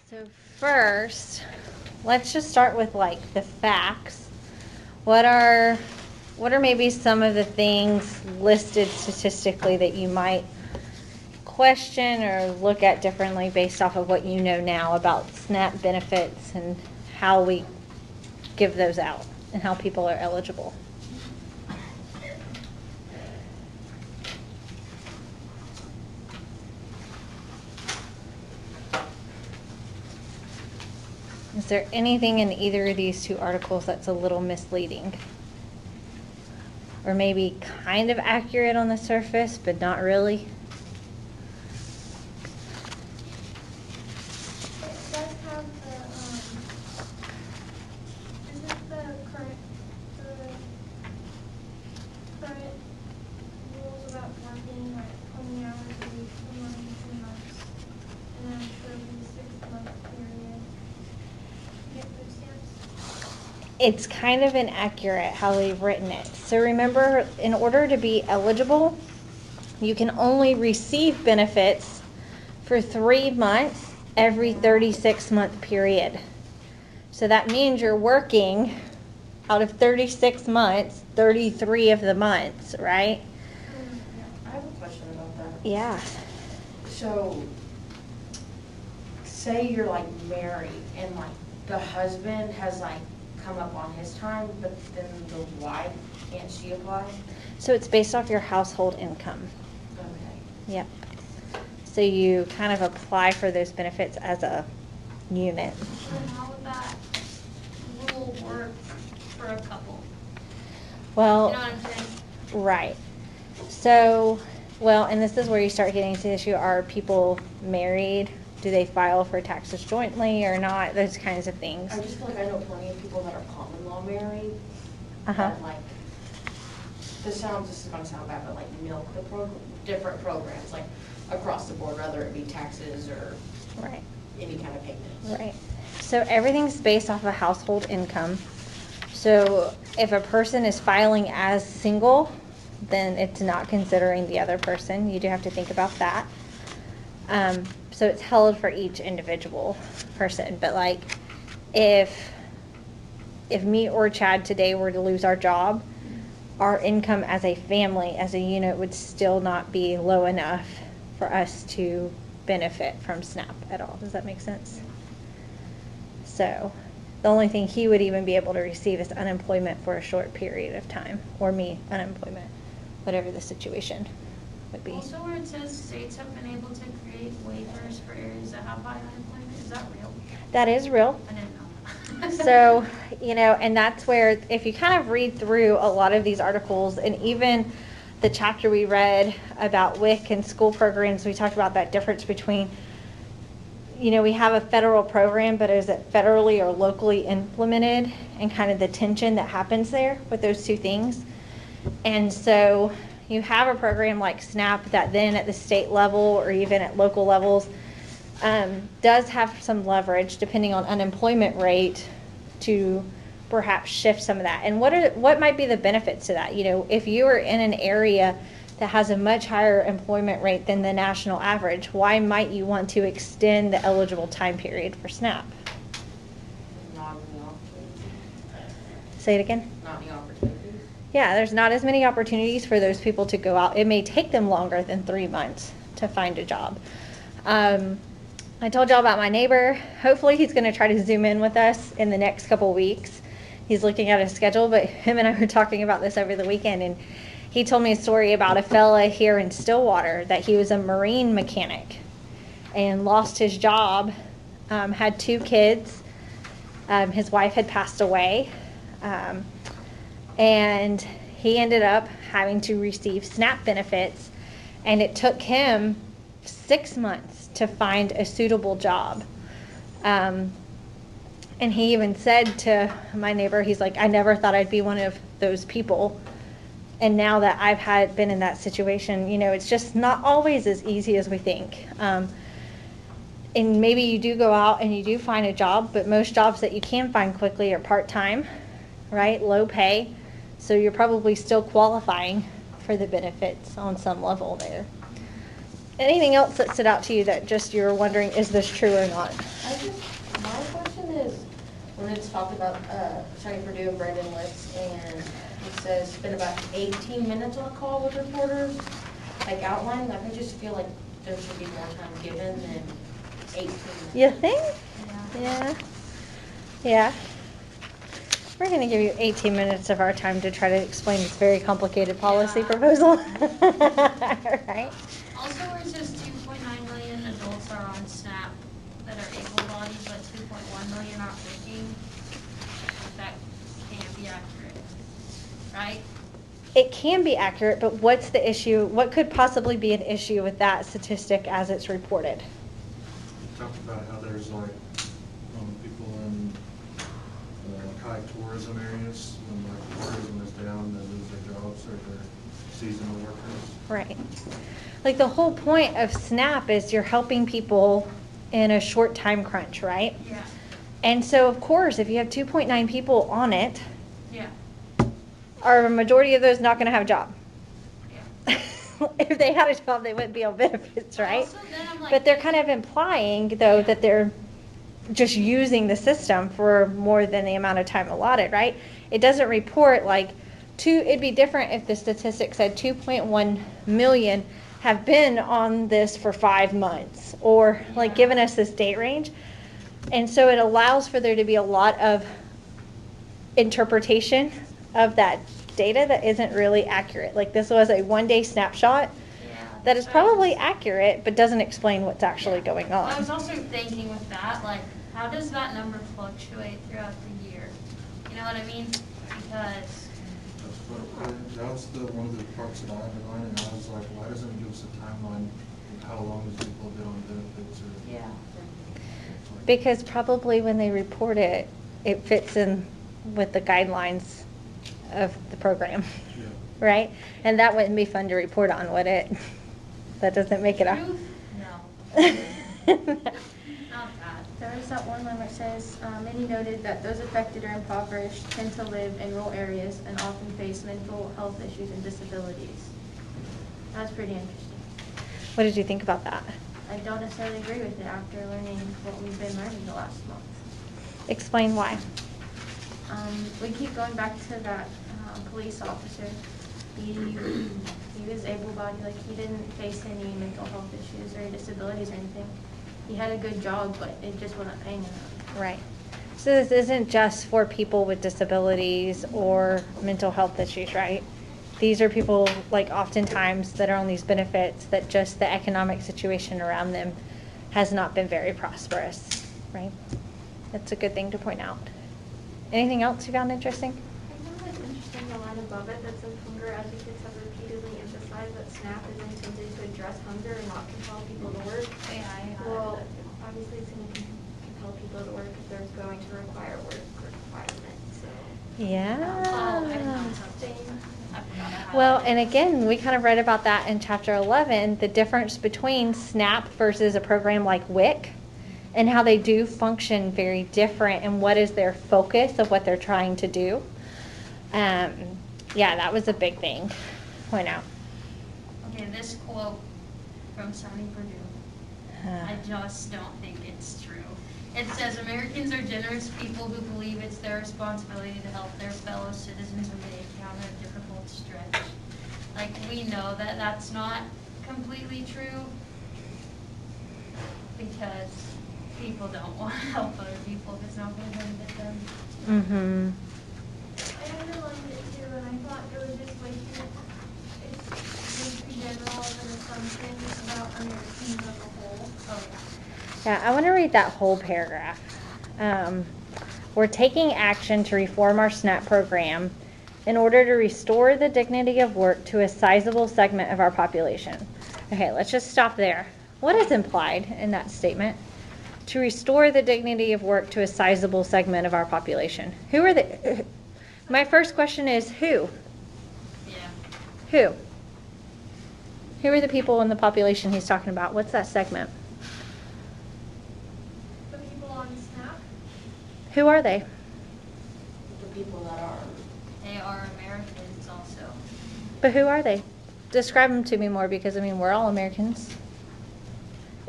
So first, let's just start with like the facts. What are maybe some of the things listed statistically that you might question or look at differently based off of what you know now about SNAP benefits and how we give those out and how people are eligible? Is there anything in either of these two articles that's a little misleading? Or maybe kind of accurate on the surface, but not really? It does have isn't the current rules about working like 20 hours a week for more than 2 months, and then for the 6-month period, you get food stamps? It's kind of inaccurate how they've written it. So remember, in order to be eligible, you can only receive benefits for 3 months every 36-month period. So that means you're working out of 36 months, 33 of the months, right? I have a question about that. Yeah. So, say you're like married and like the husband has like come up on his time, but then the wife, can't she apply? So it's based off your household income. Okay. Yep. So you kind of apply for those benefits as a unit. So how would that rule work for a couple? Well, You know what I'm saying? right. So, well, and this is where you start getting to the issue, are people married? Do they file for taxes jointly or not? Those kinds of things. I just feel like I know plenty of people that are common law married. Uh-huh. That like, this is gonna sound bad, but like milk the different programs, like across the board, whether it be taxes or Right. any kind of payments. Right. So everything's based off of household income. So if a person is filing as single, then it's not considering the other person. You do have to think about that. So it's held for each individual person. But like, if me or Chad today were to lose our job, our income as a family, as a unit, would still not be low enough for us to benefit from SNAP at all. Does that make sense? So the only thing he would even be able to receive is unemployment for a short period of time, or me, unemployment, whatever the situation would be. Also, where it says states have been able to create waivers for areas that have high unemployment, is that real? That is real. I didn't know. So, and that's where, if you kind of read through a lot of these articles, and even the chapter we read about WIC and school programs, we talked about that difference between, we have a federal program, but is it federally or locally implemented, and kind of the tension that happens there with those two things. And so you have a program like SNAP that then at the state level or even at local levels does have some leverage depending on unemployment rate to perhaps shift some of that. And what might be the benefits to that? If you are in an area that has a much higher employment rate than the national average, why might you want to extend the eligible time period for SNAP? Not any opportunities. Say it again. Not any opportunities. Yeah, there's not as many opportunities for those people to go out. It may take them longer than 3 months to find a job. I told y'all about my neighbor. Hopefully he's going to try to Zoom in with us in the next couple weeks. He's looking at his schedule, but him and I were talking about this over the weekend, and he told me a story about a fella here in Stillwater that he was a marine mechanic and lost his job, had 2 kids. His wife had passed away, and he ended up having to receive SNAP benefits, and it took him 6 months to find a suitable job. And he even said to my neighbor, he's like, I never thought I'd be one of those people. And now that I've been in that situation, it's just not always as easy as we think. And maybe you do go out and you do find a job, but most jobs that you can find quickly are part-time, right? Low pay. So you're probably still qualifying for the benefits on some level there. Anything else that stood out to you that just you were wondering, is this true or not? My question is, when it's talked about, Shiny Purdue and Brandon Litz, and it says spend about 18 minutes on a call with reporters, like outlining, like I just feel like there should be more time given than 18 minutes. You think? Yeah. Yeah. Yeah. We're gonna give you 18 minutes of our time to try to explain this very complicated policy Yeah. proposal. Right? Also, where it says 2.9 million adults are on SNAP that are able-bodied, but 2.1 million aren't working, that can't be accurate, right? It can be accurate, but what's the issue? What could possibly be an issue with that statistic as it's reported? Talked about how there's like, people in high tourism areas, when like tourism is down, they lose their jobs or their seasonal workers. Right. Like the whole point of SNAP is you're helping people in a short time crunch, right? Yeah. And so of course, if you have 2.9 people on it, Yeah. are a majority of those not gonna have a job? Yeah. If they had a job, they wouldn't be on benefits, right? Also, then I'm like, But they're kind of implying, though, that they're just using the system for more than the amount of time allotted, right? It doesn't report like it'd be different if the statistic said 2.1 million have been on this for 5 months, or like given us this date range. And so it allows for there to be a lot of interpretation of that data that isn't really accurate. Like this was a 1-day snapshot yeah, that is so I probably was- accurate, but doesn't explain what's actually going Well, I on. was also thinking with that, like, how does that number fluctuate throughout the year? You know what I mean? Because, That's one of the parts that I underlined, and I was like, why doesn't it give us a timeline of how long these people have been on benefits or? yeah. Because probably when they report it, it fits in with the guidelines of the program, Yeah. right? And that wouldn't be fun to report on, would it? That doesn't make it a. Truth? No, not that. There was that one line where it says, many noted that those affected or impoverished tend to live in rural areas and often face mental health issues and disabilities. That's pretty interesting. What did you think about that? I don't necessarily agree with it after learning what we've been learning the last month. Explain why. We keep going back to that police officer. He was able-bodied, like he didn't face any mental health issues or disabilities or anything. He had a good job, but it just wasn't paying enough. Right. So this isn't just for people with disabilities or mental health issues, right? These are people, like oftentimes, that are on these benefits that just the economic situation around them has not been very prosperous, right? That's a good thing to point out. Anything else you found interesting? I found it interesting, the line above it that says hunger advocates have repeatedly emphasized that SNAP is intended to address hunger and not compel people to work. Yeah, I Well, obviously it's going to compel people to work if there's going to require work requirement, so. Oh, I didn't know Yeah. something. I forgot I Well, highlighted and it. again, we kind of read about that in chapter 11, the difference between SNAP versus a program like WIC, and how they do function very different, and what is their focus of what they're trying to do. Yeah, that was a big thing to point out. Okay, this quote from Shiny Purdue, I just don't think it's true. It says, Americans are generous people who believe it's their responsibility to help their fellow citizens when they encounter a difficult stretch. Like, we know that that's not completely true because people don't want to help other people if it's not going to benefit them. Mm-hmm. I underlined it too, and I thought it was just way too general of an assumption about Americans as a whole. Oh, yeah. Yeah, I want to read that whole paragraph. We're taking action to reform our SNAP program in order to restore the dignity of work to a sizable segment of our population. Okay, let's just stop there. What is implied in that statement? To restore the dignity of work to a sizable segment of our population. Who are the? My first question is who? Yeah. Who? Who are the people in the population he's talking about? What's that segment? The people on SNAP, Who are they? The people that are, They are Americans also. But who are they? Describe them to me more, because I mean, we're all Americans.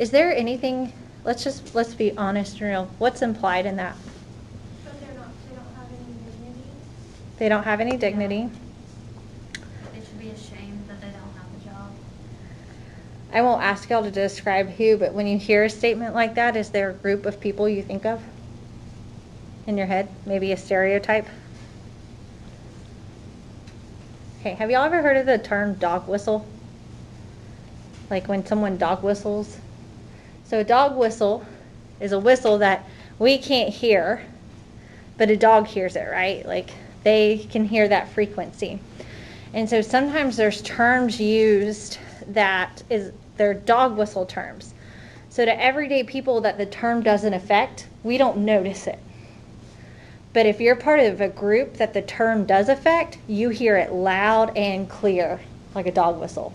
Is there anything, let's be honest and real, what's implied in that? But they don't have any dignity. They don't have any dignity. They should be ashamed that they don't have a job. I won't ask y'all to describe who, but when you hear a statement like that, is there a group of people you think of in your head? Maybe a stereotype? Okay, have y'all ever heard of the term dog whistle? Like when someone dog whistles? So a dog whistle is a whistle that we can't hear, but a dog hears it, right? Like they can hear that frequency. And so sometimes there's terms used that they're dog whistle terms. So to everyday people that the term doesn't affect, we don't notice it. But if you're part of a group that the term does affect, you hear it loud and clear, like a dog whistle.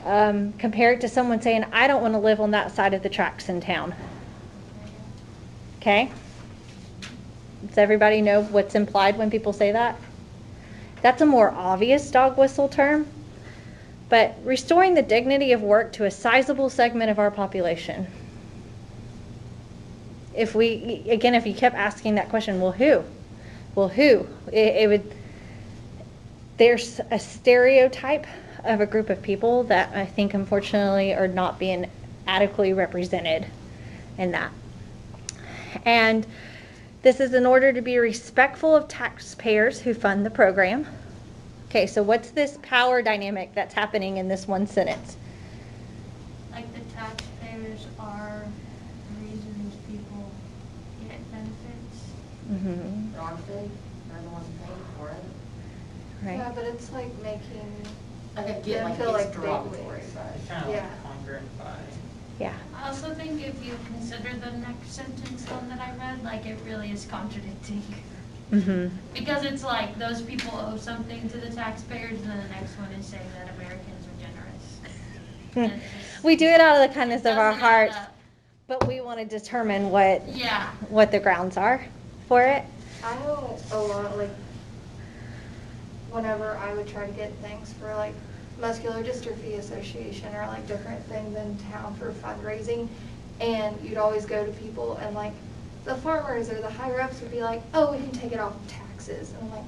Compare it to someone saying, I don't want to live on that side of the tracks in town. Okay? Does everybody know what's implied when people say that? That's a more obvious dog whistle term. But restoring the dignity of work to a sizable segment of our population. If you kept asking that question, well, who? Well, who? There's a stereotype of a group of people that I think, unfortunately, are not being adequately represented in that. And this is in order to be respectful of taxpayers who fund the program. Okay, so what's this power dynamic that's happening in this one sentence? Like the taxpayers are the reason these people get benefits. Mm-hmm. Aren't they? They're the ones paying for it. Yeah, Right. but it's like making, Like I Them get like feel it's like big derogatory, wigs. but. Kind of Yeah. like conquer and buy. Yeah. I also think if you consider the next sentence one that I read, like it really is contradicting. Mm-hmm. Because it's like those people owe something to the taxpayers, and then the next one is saying that Americans are generous. And it's just- We do it out of the kindness of our doesn't add hearts, up. but we want to determine what Yeah. the grounds are for it. I know a lot, like, whenever I would try to get things for like Muscular Dystrophy Association or like different things in town for fundraising, and you'd always go to people and like the farmers or the higher ups would be like, oh, we can take it off taxes. And I'm like,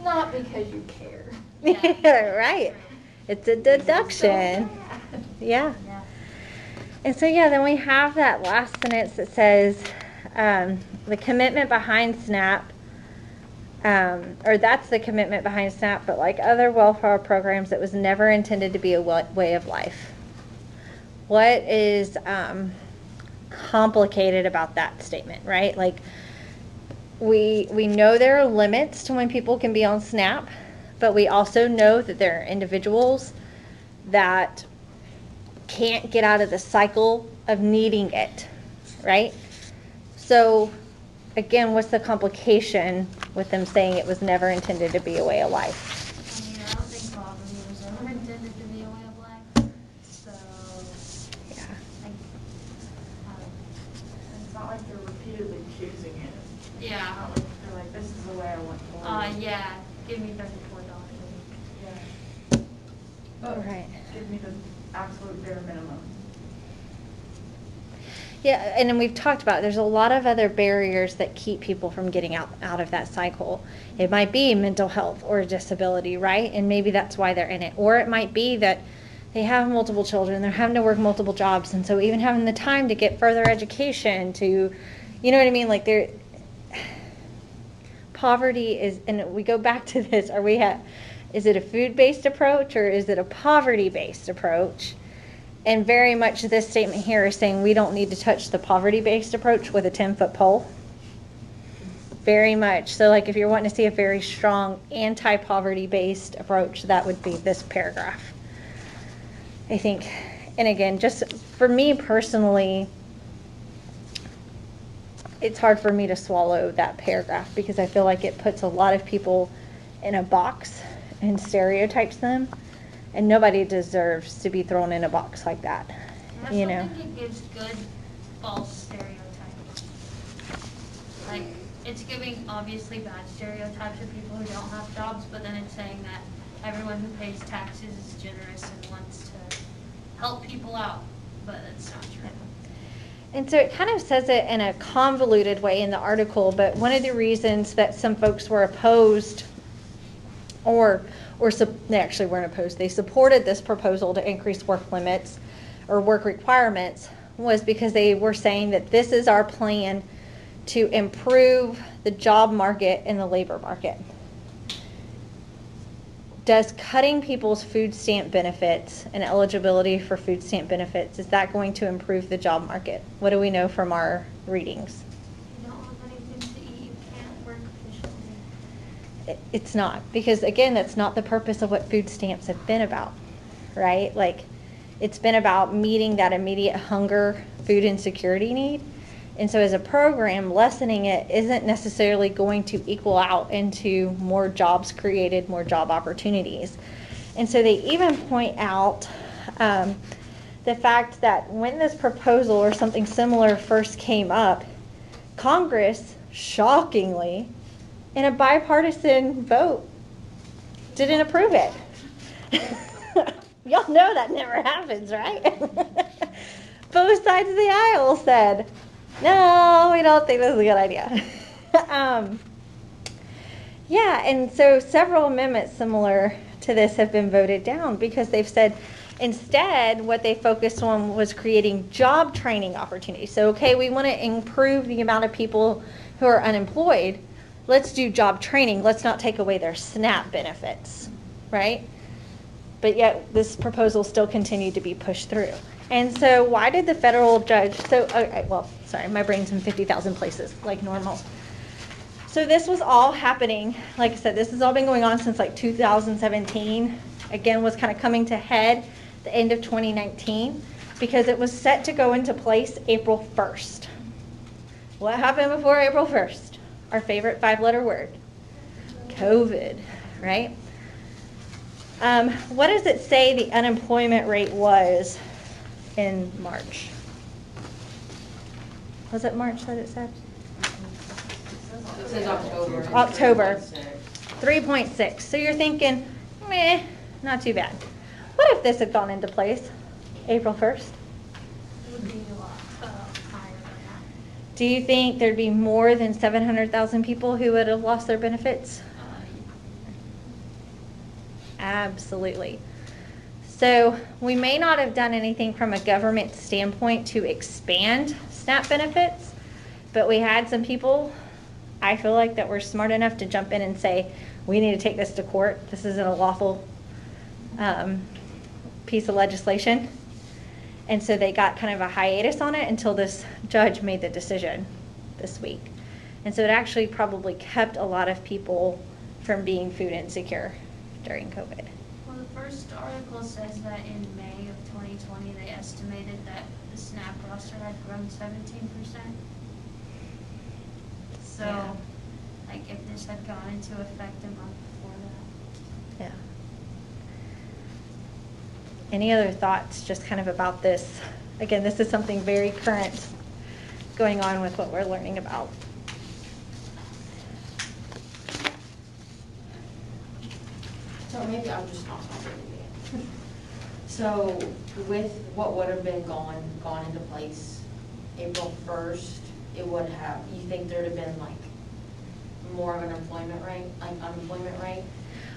not because you care. Yeah. Right. It's a deduction. So bad. Yeah. Yeah. And so, yeah, then we have that last sentence that says the commitment behind SNAP, or that's the commitment behind SNAP, but like other welfare programs, it was never intended to be a way of life. What is complicated about that statement, right? Like, we know there are limits to when people can be on SNAP, but we also know that there are individuals that can't get out of the cycle of needing it, right? So, again, what's the complication with them saying it was never intended to be a way of life? I mean, I don't think poverty was ever intended to be a way of life, so, Yeah. like, I don't It's not like they're repeatedly choosing it. It's Yeah. not like they're like, this is the way I want to live. yeah, give me $34 a week. Yeah. But Right. give me the absolute bare minimum. Yeah, and then we've talked about, there's a lot of other barriers that keep people from getting out of that cycle. It might be mental health or disability, right? And maybe that's why they're in it. Or it might be that they have multiple children, they're having to work multiple jobs, and so even having the time to get further education to, you know what I mean? Like poverty is, and we go back to this, is it a food-based approach or is it a poverty-based approach? And very much this statement here is saying we don't need to touch the poverty-based approach with a 10-foot pole. Very much. So like if you're wanting to see a very strong anti-poverty-based approach, that would be this paragraph. I think, and again, just for me personally, it's hard for me to swallow that paragraph because I feel like it puts a lot of people in a box and stereotypes them. And nobody deserves to be thrown in a box like that, I you also know? think it gives good false stereotypes. Like, it's giving obviously bad stereotypes of people who don't have jobs, but then it's saying that everyone who pays taxes is generous and wants to help people out. but it's not true. And so it kind of says it in a convoluted way in the article, but one of the reasons that some folks were opposed they actually weren't opposed, they supported this proposal to increase work limits or work requirements was because they were saying that this is our plan to improve the job market and the labor market. Does cutting people's food stamp benefits and eligibility for food stamp benefits, is that going to improve the job market? What do we know from our readings? If you don't have anything to eat, you can't work efficiently. It's not, because again, that's not the purpose of what food stamps have been about, right? Like, it's been about meeting that immediate hunger, food insecurity need. And so as a program, lessening it isn't necessarily going to equal out into more jobs created, more job opportunities. And so they even point out the fact that when this proposal or something similar first came up, Congress, shockingly, in a bipartisan vote, didn't approve it. Y'all know that never happens, right? Both sides of the aisle said, no, we don't think this is a good idea. Yeah, and so several amendments similar to this have been voted down because they've said instead what they focused on was creating job training opportunities. So, okay, we want to improve the amount of people who are unemployed. Let's do job training. Let's not take away their SNAP benefits, right? But yet this proposal still continued to be pushed through. And so why did the federal judge, sorry, my brain's in 50,000 places, like normal. So this was all happening, like I said, this has all been going on since like 2017. Again, was kind of coming to head the end of 2019 because it was set to go into place April 1st. What happened before April 1st? Our favorite 5-letter word, COVID, right? What does it say the unemployment rate was in March? Was it March that it said? It says October. October. 3.6. 3.6. So you're thinking, meh, not too bad. What if this had gone into place April 1st? It would be a lot higher than that. Do you think there'd be more than 700,000 people who would have lost their benefits? Absolutely. So we may not have done anything from a government standpoint to expand SNAP benefits, but we had some people, I feel like, that were smart enough to jump in and say, we need to take this to court. This isn't a lawful piece of legislation. And so they got kind of a hiatus on it until this judge made the decision this week. And so it actually probably kept a lot of people from being food insecure during COVID. Well, the first article says that in May of 2020, they estimated that the SNAP roster had grown 17%. So, Yeah. like, if this had gone into effect a month before that. Yeah. Any other thoughts just kind of about this? Again, this is something very current going on with what we're learning about. So maybe I'm just not talking to you. So with what would have been gone into place April 1st, it would have, you think there'd have been like more of an unemployment rate?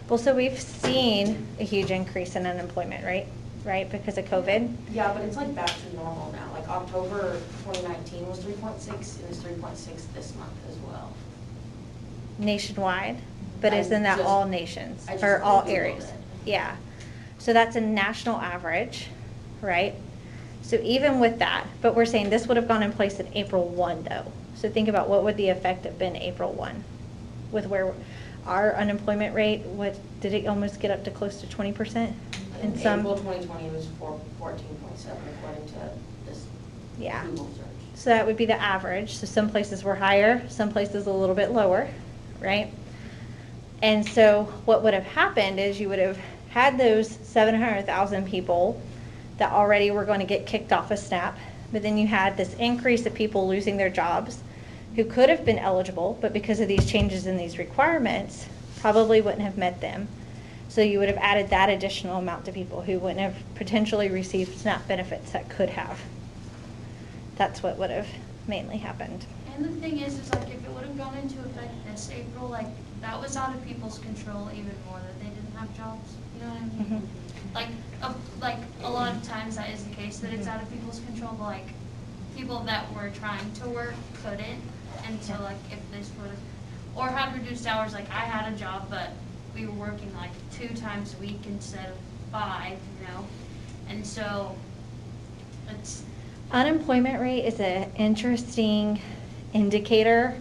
Well, so we've seen a huge increase in unemployment rate, right, because of COVID. Yeah, but it's like back to normal now. Like October 2019 was 3.6 and it's 3.6 this month as well. Nationwide, but isn't that just- all nations I just or all Googled areas? it. Yeah. So that's a national average, right? So even with that, but we're saying this would have gone in place in April 1 though. So think about what would the effect have been April 1 with where our unemployment rate, did it almost get up to close to 20%? In In some, April 2020 was 14.7 according to this yeah. Google search. So that would be the average. So some places were higher, some places a little bit lower, right? And so what would have happened is you would have had those 700,000 people that already were going to get kicked off of SNAP, but then you had this increase of people losing their jobs who could have been eligible, but because of these changes in these requirements, probably wouldn't have met them. So you would have added that additional amount to people who wouldn't have potentially received SNAP benefits that could have. That's what would have mainly happened. And the thing is like, if it would have gone into effect this April, like, that was out of people's control even more, that they didn't have jobs, you know what I mean? Like a lot of times that is the case, that it's out of people's control, but like, people that were trying to work couldn't, and so like, if this would have, or had reduced hours, like, I had a job, but we were working like 2 times a week instead of 5, you know? And so, it's, Unemployment rate is an interesting indicator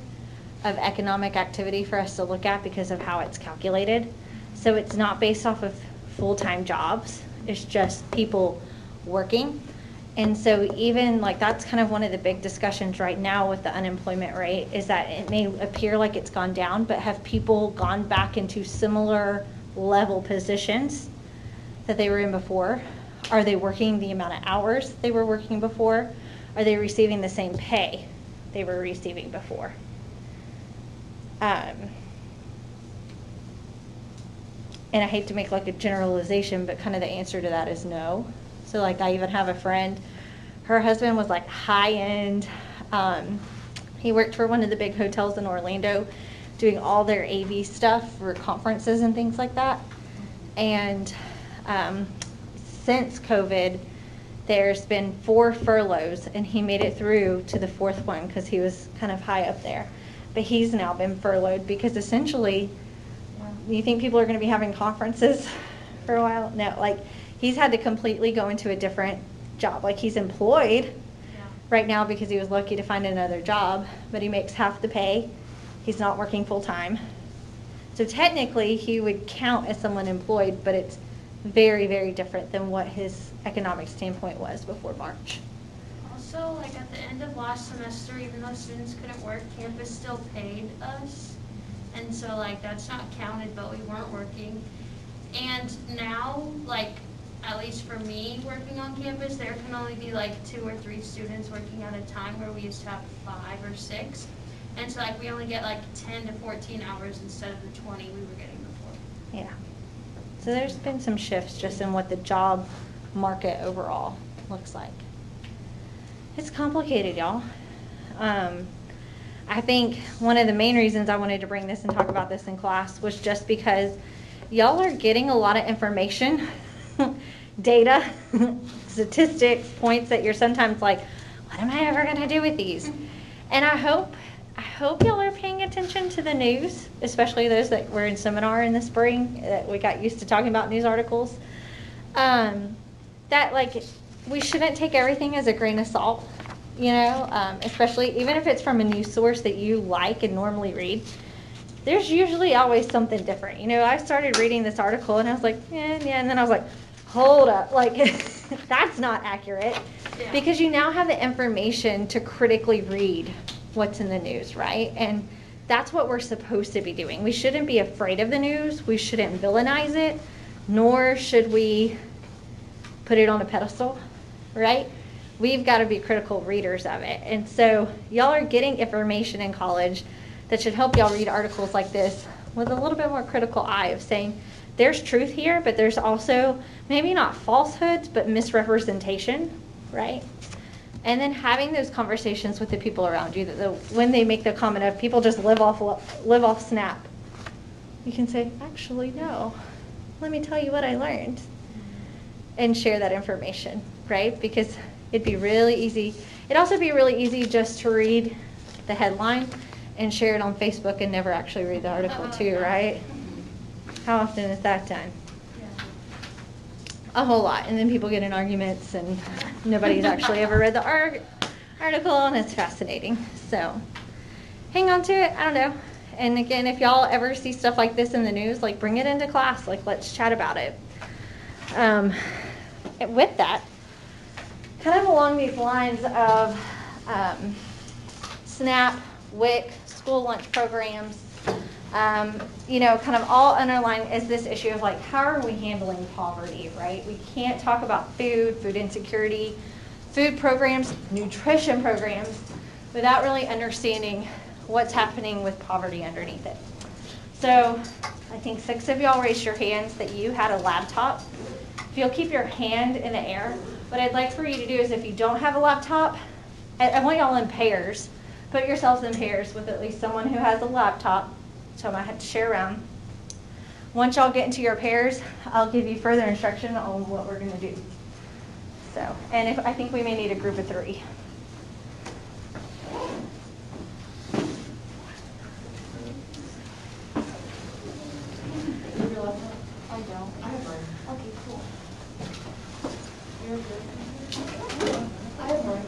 of economic activity for us to look at because of how it's calculated. So it's not based off of full-time jobs, it's just people working. And so even like that's kind of one of the big discussions right now with the unemployment rate is that it may appear like it's gone down, but have people gone back into similar level positions that they were in before? Are they working the amount of hours they were working before? Are they receiving the same pay they were receiving before? And I hate to make like a generalization, but kind of the answer to that is no. So like I even have a friend, her husband was like high end. He worked for one of the big hotels in Orlando doing all their AV stuff for conferences and things like that. And since COVID, there's been 4 furloughs and he made it through to the 4th one because he was kind of high up there. But he's now been furloughed because essentially, you think people are going to be having conferences for a while? No, like he's had to completely go into a different job. Like he's employed right now because he was lucky to find another job, but he makes half the pay. He's not working full time. So technically he would count as someone employed, but it's very, very different than what his economic standpoint was before March. also, like, at the end of last semester, even though students couldn't work, campus still paid us. And so, like, that's not counted, but we weren't working. And now, like, at least for me working on campus, there can only be like 2 or 3 students working at a time where we used to have 5 or 6. And so, like, we only get like 10 to 14 hours instead of the 20 we were getting before. Yeah. So there's been some shifts just in what the job market overall looks like. It's complicated, y'all. I think one of the main reasons I wanted to bring this and talk about this in class was just because y'all are getting a lot of information, data, statistics, points that you're sometimes like, what am I ever going to do with these? And I hope y'all are paying attention to the news, especially those that were in seminar in the spring, that we got used to talking about news articles. That, like, we shouldn't take everything as a grain of salt, you know, especially even if it's from a news source that you like and normally read. There's usually always something different. You know, I started reading this article and I was like, yeah, and then I was like, hold up, like, that's not accurate. Yeah. Because you now have the information to critically read what's in the news, right? And that's what we're supposed to be doing. We shouldn't be afraid of the news. We shouldn't villainize it, nor should we put it on a pedestal, right? We've got to be critical readers of it. And so y'all are getting information in college that should help y'all read articles like this with a little bit more critical eye of saying, there's truth here, but there's also maybe not falsehoods, but misrepresentation, right? And then having those conversations with the people around you, that when they make the comment of people just live off SNAP, you can say, actually, no. Let me tell you what I learned. And share that information, right? Because it'd be really easy. It'd also be really easy just to read the headline and share it on Facebook and never actually read the article too, right? How often is that done? A whole lot. And then people get in arguments and nobody's actually ever read the article, and it's fascinating. So hang on to it. I don't know. And again, if y'all ever see stuff like this in the news, like bring it into class. Like, let's chat about it. With that, kind of along these lines of SNAP, WIC, school lunch programs, you know, kind of all underlying is this issue of like, how are we handling poverty, right? We can't talk about food insecurity, food programs, nutrition programs, without really understanding what's happening with poverty underneath it. So I think 6 of y'all raised your hands that you had a laptop. If you'll keep your hand in the air, what I'd like for you to do is if you don't have a laptop, I want y'all in pairs. Put yourselves in pairs with at least someone who has a laptop. So I might have to share around. Once y'all get into your pairs, I'll give you further instruction on what we're gonna do. So, and I think we may need a group of 3. I don't. I have mine. Okay, cool. You're good. I have mine.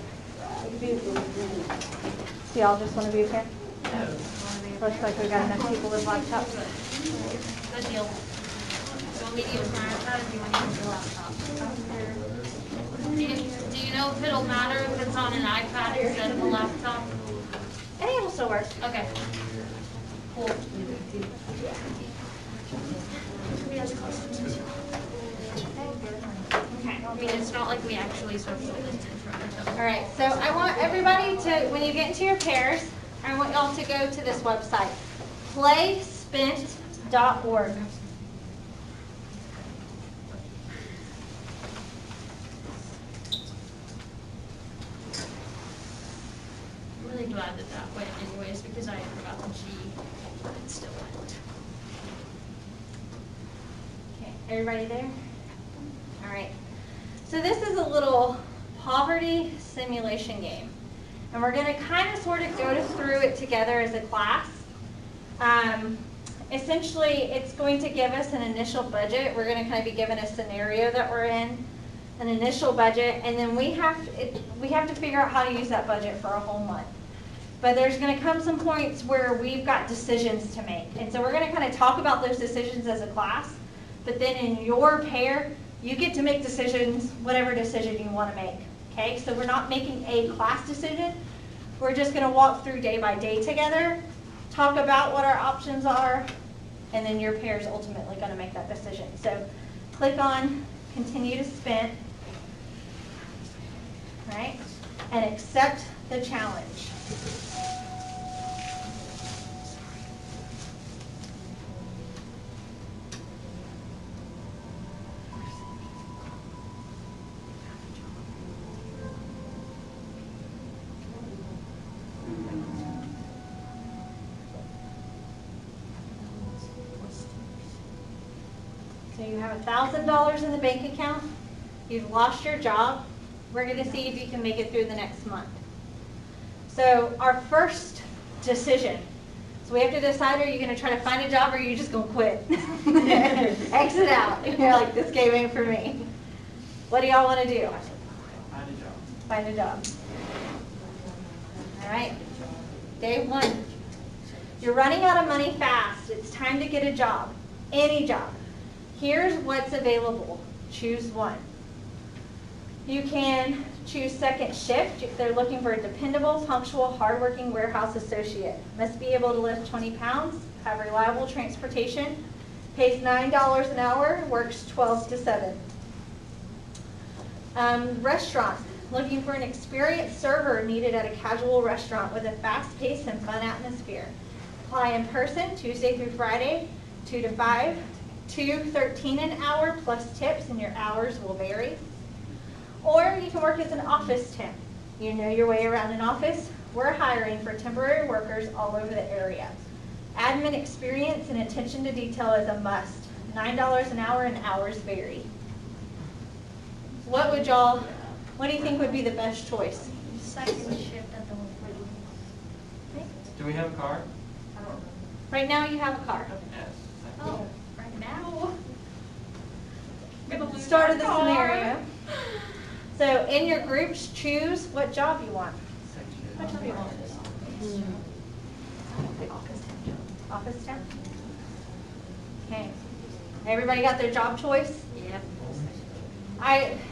So y'all just want to be okay? Looks like we got enough people with laptops. Good deal. So want me to use my iPad or do you want to use your laptop? Do you know if it'll matter if it's on an iPad instead of a laptop? I think it'll still work. Okay. Cool. Somebody has questions? Okay. I mean, it's not like we actually social distance from each other. All right, so I want everybody to, when you get into your pairs, I want y'all to go to this website, playspent.org. I'm really glad that that went anyways because I forgot the G, but it still went. Okay, everybody there? All right. So this is a little poverty simulation game. And we're going to kind of sort of go through it together as a class. Essentially, it's going to give us an initial budget. We're going to kind of be given a scenario that we're in, an initial budget, and then we have to figure out how to use that budget for a whole month. But there's going to come some points where we've got decisions to make. And so we're going to kind of talk about those decisions as a class. But then in your pair, you get to make decisions, whatever decision you want to make. Okay, so we're not making a class decision. We're just going to walk through day by day together, talk about what our options are, and then your pair is ultimately going to make that decision. So click on continue to spend, right, and accept the challenge. So you have $1,000 in the bank account. You've lost your job. We're going to see if you can make it through the next month. So our first decision. So we have to decide, are you going to try to find a job or are you just going to quit? Exit out. You're like, this game ain't for me. What do y'all want to do? Find a job. Find a job. All right. Day 1. You're running out of money fast. It's time to get a job. Any job. Here's what's available. Choose one. You can choose second shift if they're looking for a dependable, punctual, hardworking warehouse associate. Must be able to lift 20 pounds, have reliable transportation, pays $9 an hour, works 12 to 7. Restaurant. Looking for an experienced server needed at a casual restaurant with a fast pace and fun atmosphere. Apply in person Tuesday through Friday, 2 to 5. $2.13 an hour plus tips, and your hours will vary. Or you can work as an office temp. You know your way around an office. We're hiring for temporary workers all over the area. Admin experience and attention to detail is a must. $9 an hour and hours vary. What do you think would be the best choice? Second shift at the local. Do we have a car? Right now you have a car. Yes. Oh, right now. Gonna lose Start our of the car. scenario. So in your groups, choose what job you want. What job you want? Office temp? Okay. Everybody got their job choice? Yep.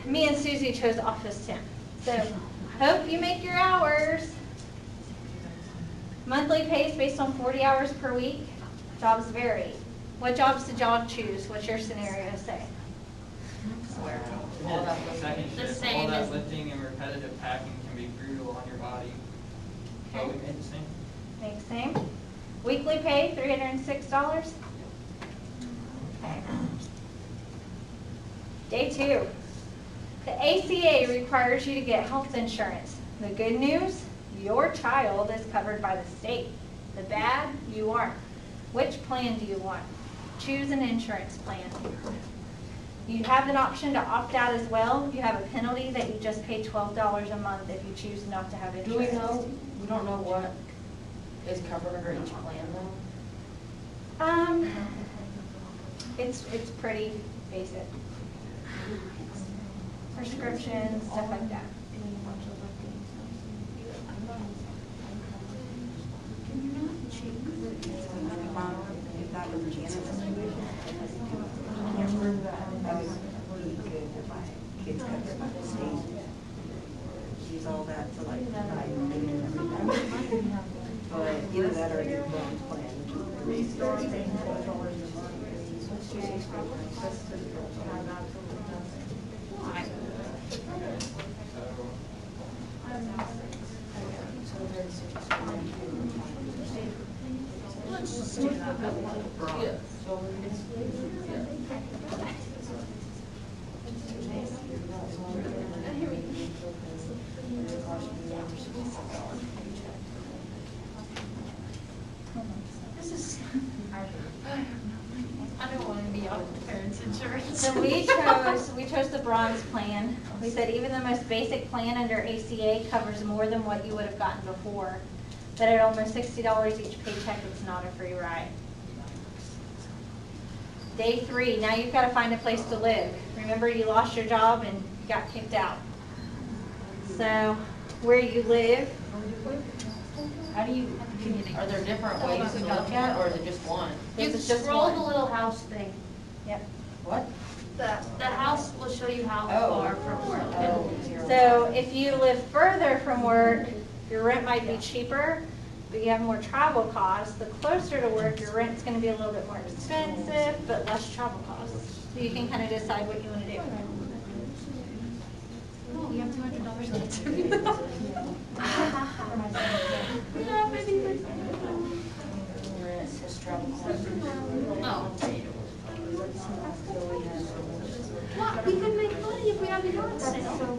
Me and Susie chose office temp. So hope you make your hours. Monthly pay is based on 40 hours per week. Jobs vary. What jobs did y'all choose? What's your scenario say? All that Second The shift, same all that as- lifting and repetitive packing can be brutal on your body. So Okay. we made the same. Make same. Weekly pay, $306. Day 2. The ACA requires you to get health insurance. The good news, your child is covered by the state. The bad, you aren't. Which plan do you want? Choose an insurance plan. You have an option to opt out as well. You have a penalty that you just pay $12 a month if you choose not to have Do we insurance. know, we don't know what is covered under each plan though? It's pretty basic. Prescriptions, stuff like that. Kids covered by the state. Use all that for like diet and everything. But either that or a good bronze plan. Let's just do that. Yeah. So This is, I don't want to be on parents' insurance. So we chose the bronze plan. We said even the most basic plan under ACA covers more than what you would have gotten before. But at almost $60 each paycheck, it's not a free ride. Day 3, now you've got to find a place to live. Remember, you lost your job and got kicked out. So where you live, how do you, are there different ways to look at, or is it just one? You this is just scroll one. the little house thing. Yep. What? The house will show you how Oh. far from work. Oh. So if you live further from work, your rent might be cheaper, but you have more travel costs. The closer to work, your rent's going to be a little bit more expensive, but less travel costs. So you can kind of decide what you want to do. Oh, you have $200 left. Yeah, maybe. Rent, says travel costs. Oh. What? We could make money if we have a yard sale.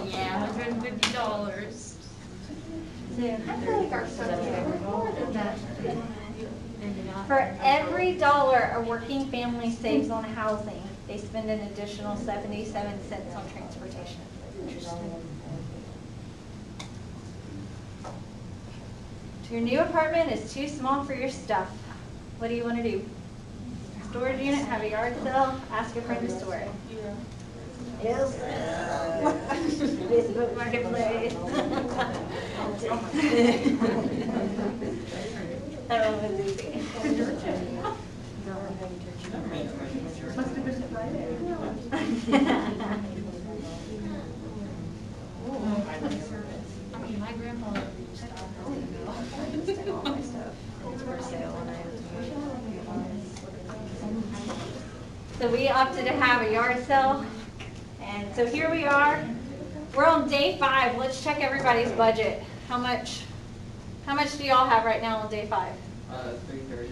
Yeah, $150. I feel like our subject is more than that. Maybe not. For every dollar a working family saves on housing, they spend an additional 77 cents on transportation. Your new apartment is too small for your stuff. What do you want to do? Storage unit, have a yard sale, ask a friend to store it. Yes. Facebook Marketplace. That one was easy. Must have been Friday. I mean, my grandpa. So we opted to have a yard sale, and so here we are. We're on day 5. Let's check everybody's budget. How much do y'all have right now on day 5? 3:30.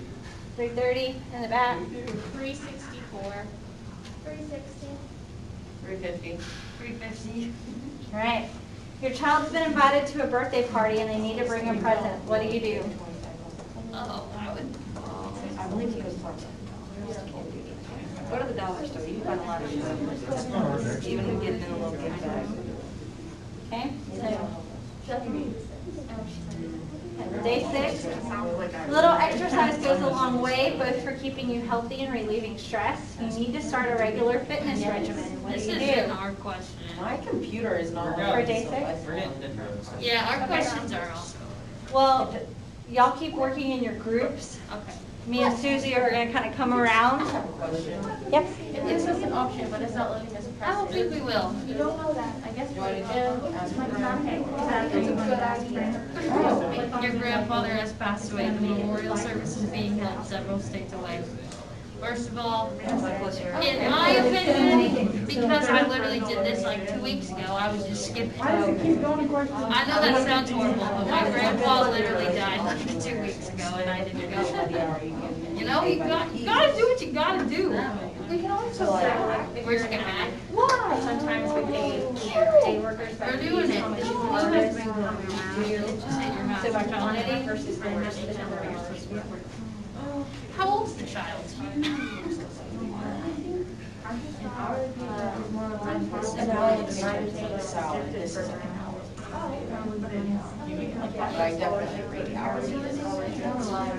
330 in the back. 364. 360. 350. 350. All right. Your child's been invited to a birthday party and they need to bring a present. What do you do? Oh, I would. I believe he goes for it. Go to the dollar store, you can find a lot of stuff. Even get it in a little gift bag. Okay. So day 6. Little exercise goes a long way, both for keeping you healthy and relieving stress. You need to start a regular fitness regimen. What This do you isn't do? our question. My computer is not. For day 6? We're getting different. Yeah, our questions are also. Well, y'all keep working in your groups. Okay. Me and Susie are going to kind of come around. Yep. It says an option, but it's not letting us press I don't think we will. You don't know that. I guess. Do I need to ask for It's a good idea. Your grandfather has passed away. The memorial service is being held several states away. First of all, in my opinion, because I literally did this like 2 weeks ago, I was just skipping. I know that sounds horrible, but my grandpa literally died like 2 weeks ago and I didn't go. You know, you gotta do what you gotta do. We can also say, Where's it at? why? Sometimes we pay day workers. We're doing it. So by quantity versus how much the number you're supposed to be. How old's the child? But I definitely rate hourly.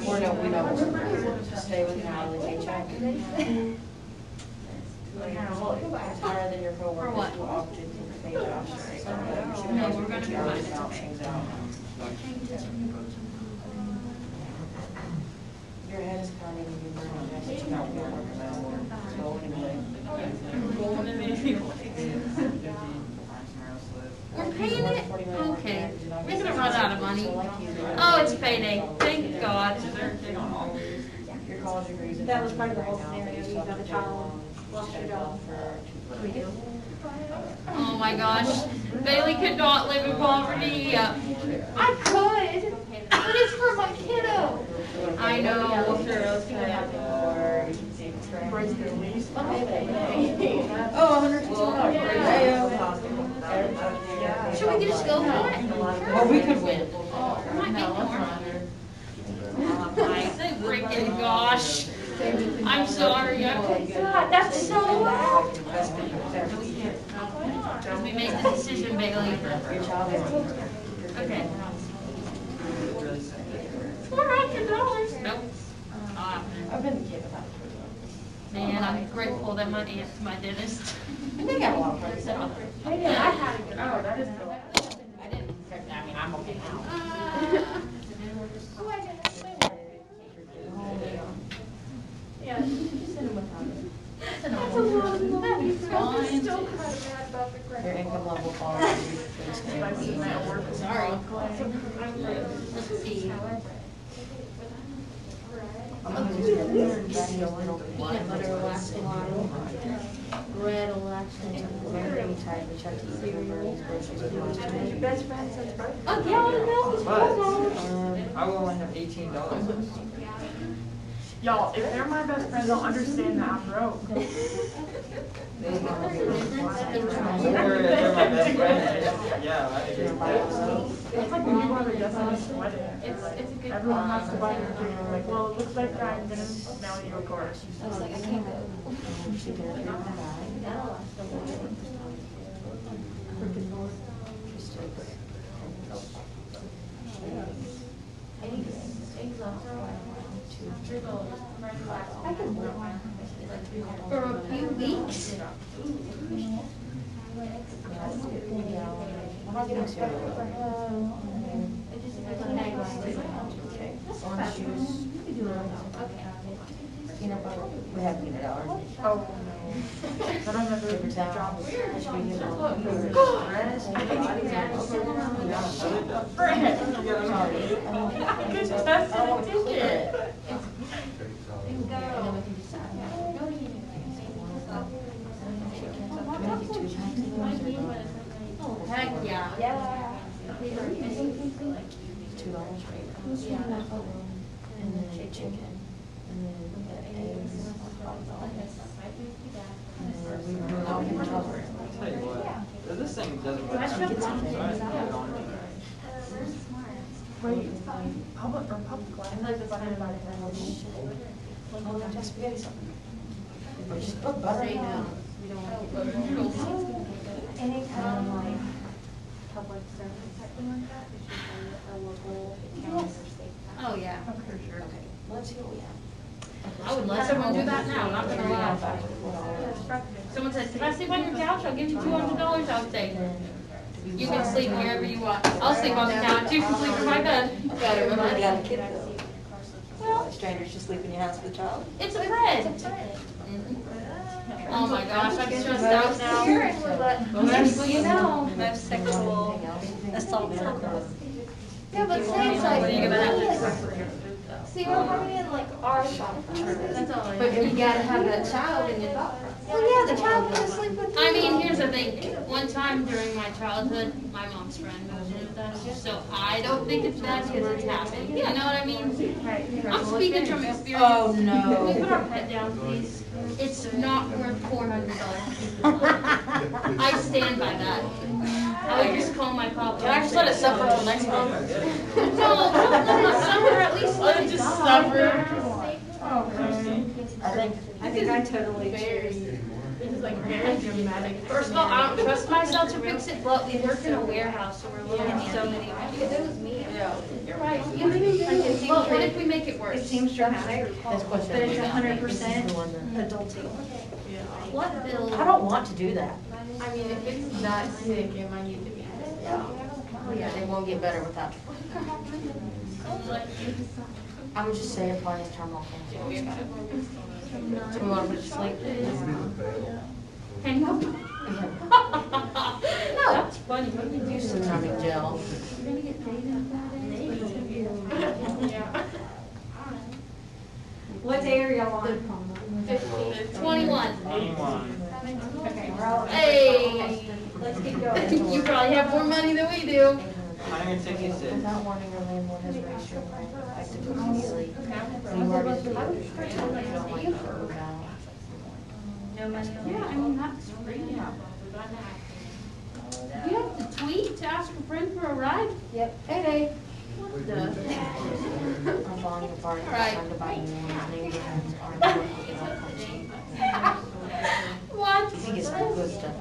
Or no, we don't stay with an hourly paycheck. It's higher than your coworkers what? who opted to pay jobs. No, we're gonna do mine. Your head is pounding and you're burning, that's what you got to be working on. So We're paying it? Okay. We're gonna run out of money. Oh, it's payday. Thank God. Your college degrees. That was part of the whole scenario. You got a child, lost your job. What do we do? Oh my gosh. Bailey could not live in poverty. I could, but it's for my kiddo. I know. Oh, $102. Should we just go for it? Oh, we could win. Might make more. My freaking gosh. I'm sorry. God, that's so loud. We made the decision, Bailey. Okay. $400. Nope. I've been the kid about it. Man, I'm grateful that my aunt's my dentist. They got a lot of friends. I had a good. Oh, that is cool. I didn't, I mean, I'm okay now. Yeah, just send him without it. That's a lot of money. I'm still kind of mad about the Your grant. income level falls. Sorry. Let's see. Peanut butter will last a while. Bread will last a Your best friend says birthday. A gallon of milk is $4. I will only have $18. Y'all, if they're my best friends, I'll understand that I'm broke. They're my best friends. Yeah, I agree with that. It's like when people have their guests on a wedding. Everyone has to buy their drink. Like, well, it looks like I'm gonna mail you a card. I was like, I can't go. For a few weeks? Orange juice. Peanut butter. We have peanut allergy. Oh, no. Then I'm never Paper job. towels. Brett, I could test a ticket. Heck yeah. $2 right? And then chicken. And then eggs. And then we were all in trouble. I'll tell you what, this thing doesn't work. So I have to put it on. Wait, public life? Oh, just spaghetti something. Or just put butter in it. Anytime like public service type thing like that, it's usually a local county or state. Oh, yeah. Okay, let's see what we have. I would let someone do that now, not gonna lie. Someone says, can I sleep on your couch? I'll give you $200. I would say, you can sleep wherever you want. I'll sleep on the couch. You can sleep in my bed. Gotta remember, you got a kid though. Well, strangers just sleep in your house with a child. It's a friend. Oh my gosh, I'm stressed out now. Most people you know, most sexual assaults happen. Yeah, but People Sam's know like, that you're gonna have to- See, we're having in like our thought process. That's all I But have. you gotta have that child in your thought process. Well, yeah, the child can sleep with you. I mean, here's the thing, one time during my childhood, my mom's friend moved in with us, so I don't think it's bad because it's happened, you know what I mean? I'm speaking from experience. Oh, no. Can we put our pet down, please? It's not worth $400. I stand by that. I would just call my papa. Can I just let it suffer till next month? No, don't let it suffer, at least let it Just just suffer. I think I totally choose. It's just like very dramatic. First of all, I don't trust myself to fix it, but we work in a warehouse, so we're looking at so many. If it was me, You're right. But what if we make it worse? It seems dramatic, This question but it's we got, 100% this is the one that- adulting. What bill? I don't want to do that. I mean, if it's that sick, it might need to be. Yeah, it won't get better without. I'm just saying, apply this term off. Do we want to put it to sleep? Hang up. No. That's funny. Do some numbing gel. What day are y'all on? 21. Okay, we're all. Hey. Let's keep going. You probably have more money than we do. 166. Without warning, your landlord has raised your rent effective immediately. You already paid your rent, you don't want to move out. No money on Yeah, I mean, that's free. You have to tweet to ask a friend for a ride? Yep. Payday. What the? I'm falling apart. I'm Right. trying to buy new ones. Neighborhoods aren't working out for cheap. What? You can get some good stuff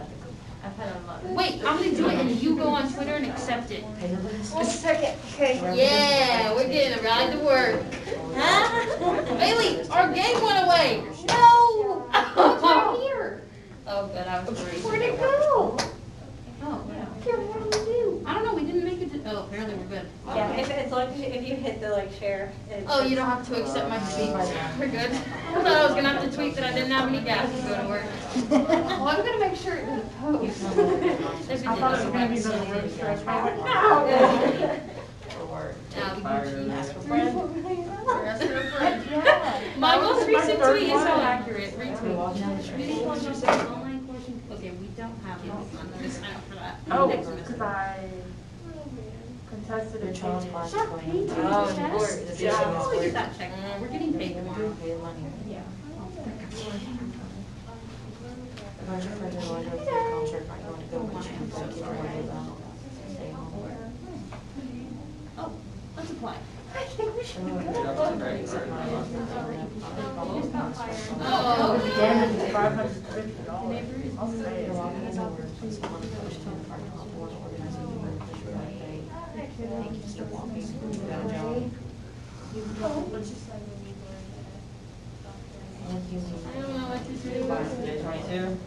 at the Wait, I'm gonna do it and you go on Twitter and accept it. pay list. 1 second, okay. Yeah, we're getting a ride to work. Bailey, our game went away. No. It's right here. Oh, good, I was worried. Where'd it go? Oh, Here, what do we do? I don't know, we didn't make it to, oh, apparently we're good. Yeah, as long as if you hit the like share. Oh, you don't have to accept my tweet. We're good. I thought I was gonna have to tweet that I didn't have any gas to go to work. Well, I'm gonna make sure it didn't post. If it I thought it was gonna be did, the worst stretch. I was like, no! For work. now we can Ask for a friend. ask for a friend. My most recent tweet is so accurate. We Retweet. walk down the street. Online coaching. Okay, we don't have it. I'm gonna sign up for that. Oh, Next because semester. I contested Your a child's change. class Shut going. pay to Oh, the of test. course. The Yeah. vision is Oh, get great. that check. We're getting paid tomorrow. Pay the money. Yeah. A bunch of friends are going to a concert, might want to go, but you don't get to worry about staying home. Oh, let's apply. I think we should go. Oh, Damn, it's $550. I'll say it. I don't know what to do. 22.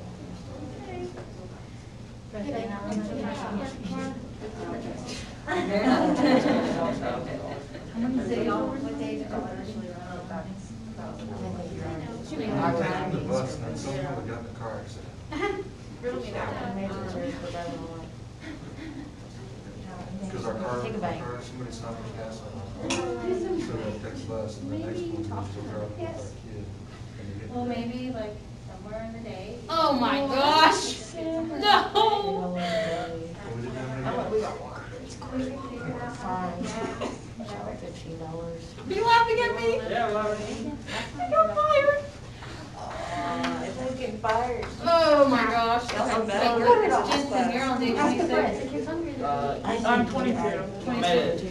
I was on the bus and then someone got in a car accident. Because our car, somebody stopped the gas on us. So they took the bus and the next one was still driving with our kid. And he Well, hit maybe like somewhere in the day. Oh my gosh. No. me. And we didn't have any gas. $15. Are you laughing at me? Yeah, well, I got fired. Everyone's getting fired. Oh my gosh. It's Jensen, you're on day Ask a 26. friend. I'm 22. made it.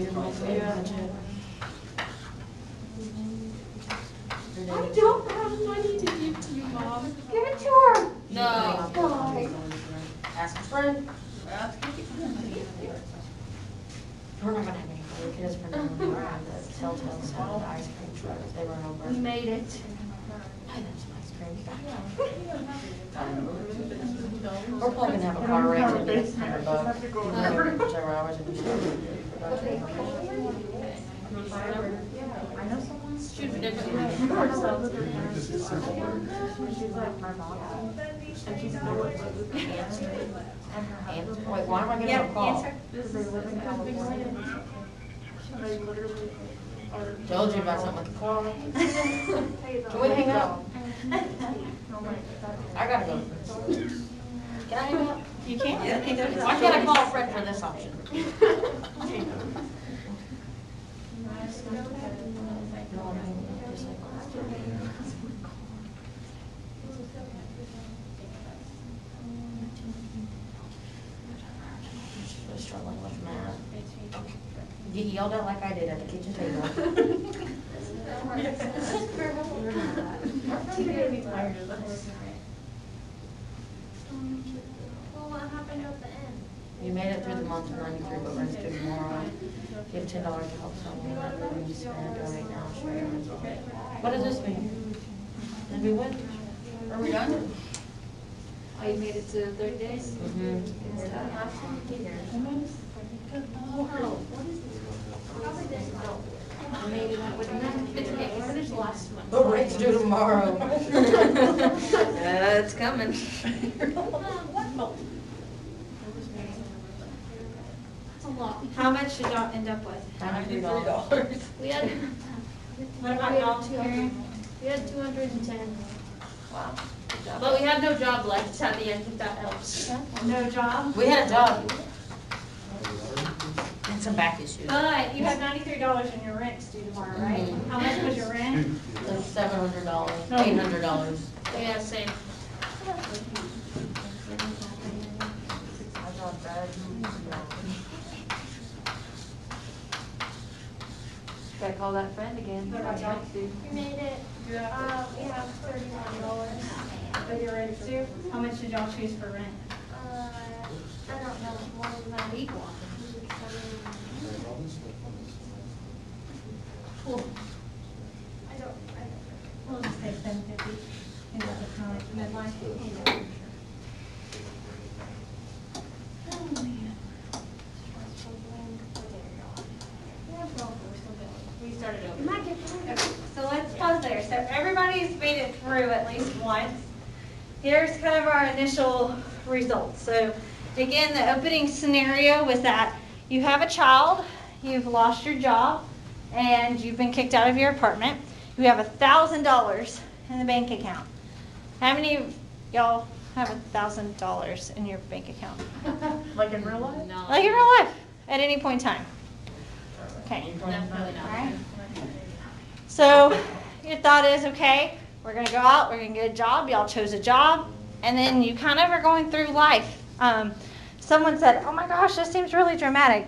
I don't have money to give to you, Mom. Give it to her. No. Why? Ask a friend. We're not gonna have any fun. Kids for now. The telltale sound of the ice cream truck. They run over. We made it. Buy them some ice cream. We're probably gonna have a car wreck and get $100. Whichever hours it is. I know someone. Shoot a different She's like my mom. And she's still with us. And, wait, why am I getting a call? Because they live in California. They literally Told you about something with the car. Can we hang out? I gotta go. Can I hang out? You can. Why can't I call a friend for this option? Really struggling with math. Get yelled at like I did at the kitchen table. Well, what happened at the end? You made it through the month of 93, but rent's due tomorrow. Give $10 to help someone that really needs to spend, donate now, share your result. What does this mean? Did we win? Are we done? Oh, you made it to 30 days? Mm-hmm. Maybe that would have. It's okay, we finished the last one. The rent's due tomorrow. It's coming. That's a lot. How much did y'all end up with? $93. We had, What about y'all, Karen? we had 210. Wow. But we had no job left at the end, if that helps. No job? We had a job. And some back issues. But you have $93 in your rent due tomorrow, right? Mhm. How much was your rent? Like $700, $800. Yeah, same. Gotta call that friend again. What about y'all? We made it, we have $31. With your rent due? How much did y'all choose for rent? I don't know, more than that. Equal. I don't. We'll just say $750. Is that the kind of midline? We started over. Okay, so let's pause there. So everybody's made it through at least once. Here's kind of our initial results. So again, the opening scenario was that you have a child, you've lost your job, and you've been kicked out of your apartment. You have $1,000 in the bank account. How many of y'all have $1,000 in your bank account? Like in real life? No. Like in real life, at any point in time? Okay. Definitely not. Alright. So your thought is, okay, we're gonna go out, we're gonna get a job, y'all chose a job, and then you kind of are going through life. Someone said, oh my gosh, this seems really dramatic.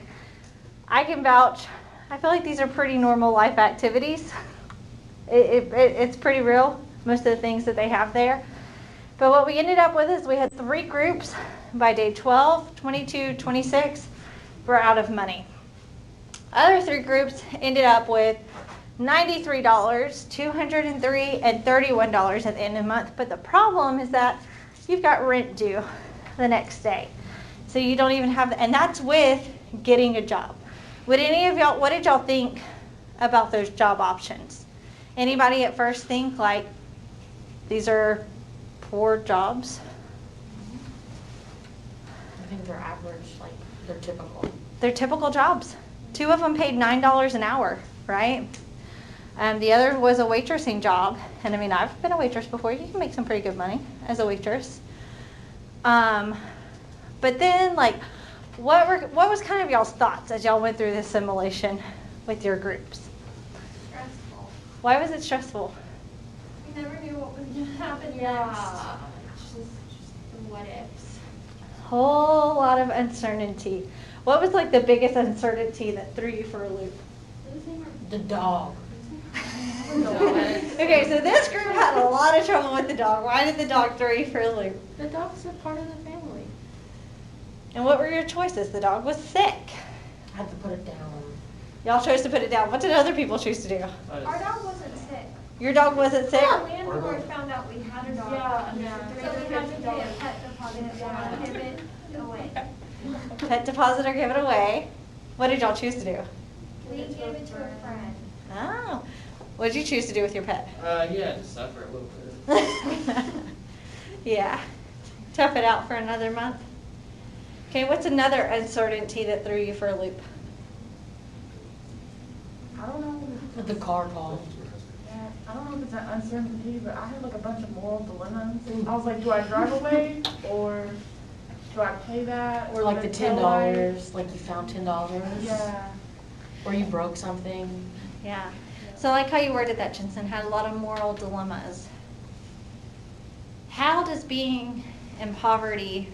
I can vouch, I feel like these are pretty normal life activities. It's pretty real, most of the things that they have there. But what we ended up with is we had 3 groups. By day 12, 22, 26, we're out of money. Other 3 groups ended up with $93, $203, and $31 at the end of the month. But the problem is that you've got rent due the next day. So you don't even have, and that's with getting a job. Would any of y'all, what did y'all think about those job options? Anybody at first think like these are poor jobs? I think they're average, like, they're typical. They're typical jobs. 2 of them paid $9 an hour, right? The other was a waitressing job. And I mean, I've been a waitress before. You can make some pretty good money as a waitress. But then, like, what was kind of y'all's thoughts as y'all went through this simulation with your groups? Stressful. Why was it stressful? We never knew what was gonna happen next. Yeah. Just the what ifs. Whole lot of uncertainty. What was like the biggest uncertainty that threw you for a loop? The dog. Okay, so this group had a lot of trouble with the dog. Why did the dog throw you for a loop? The dog's a part of the family. And what were your choices? The dog was sick. I had to put it down. Y'all chose to put it down. What did other people choose to do? Our dog wasn't sick. Your dog wasn't sick? The landlord found out we had a dog. Yeah. So we had to pay a pet deposit to give it away. Pet deposit or give it away. What did y'all choose to do? We gave it to a friend. Oh. What did you choose to do with your pet? Yeah, just suffer a little bit. Yeah. Tough it out for another month. Okay, what's another uncertainty that threw you for a loop? I don't know. The car call. Yeah, I don't know if it's an uncertainty, but I had like a bunch of moral dilemmas. I was like, do I drive away or do I pay that? Or like the tail light? $10, like you found $10. Yeah. Or you broke something. Yeah. So I like how you worded that, Jensen, had a lot of moral dilemmas. How does being in poverty,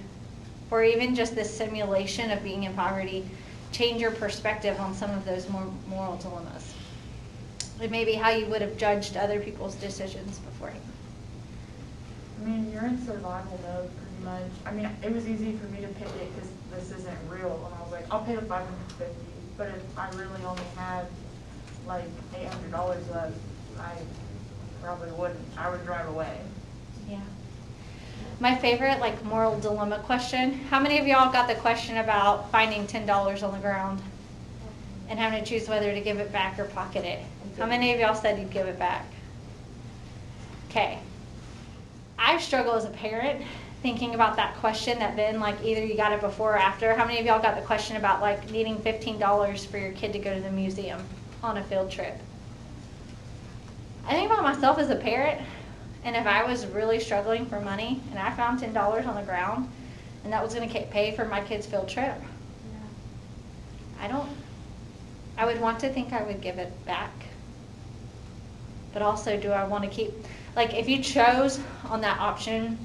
or even just this simulation of being in poverty, change your perspective on some of those moral dilemmas? It may be how you would have judged other people's decisions beforehand. I mean, you're in survival mode pretty much. I mean, it was easy for me to pick it because this isn't real. And I was like, I'll pay the $550. But if I really only had like $800 left, I probably wouldn't. I would drive away. Yeah. My favorite, like, moral dilemma question. How many of y'all got the question about finding $10 on the ground and having to choose whether to give it back or pocket it? How many of y'all said you'd give it back? Okay. I struggle as a parent thinking about that question that then, like, either you got it before or after. How many of y'all got the question about, like, needing $15 for your kid to go to the museum on a field trip? I think about myself as a parent, and if I was really struggling for money and I found $10 on the ground and that was going to pay for my kid's field trip, I would want to think I would give it back. But also, do I want to keep, like, if you chose on that option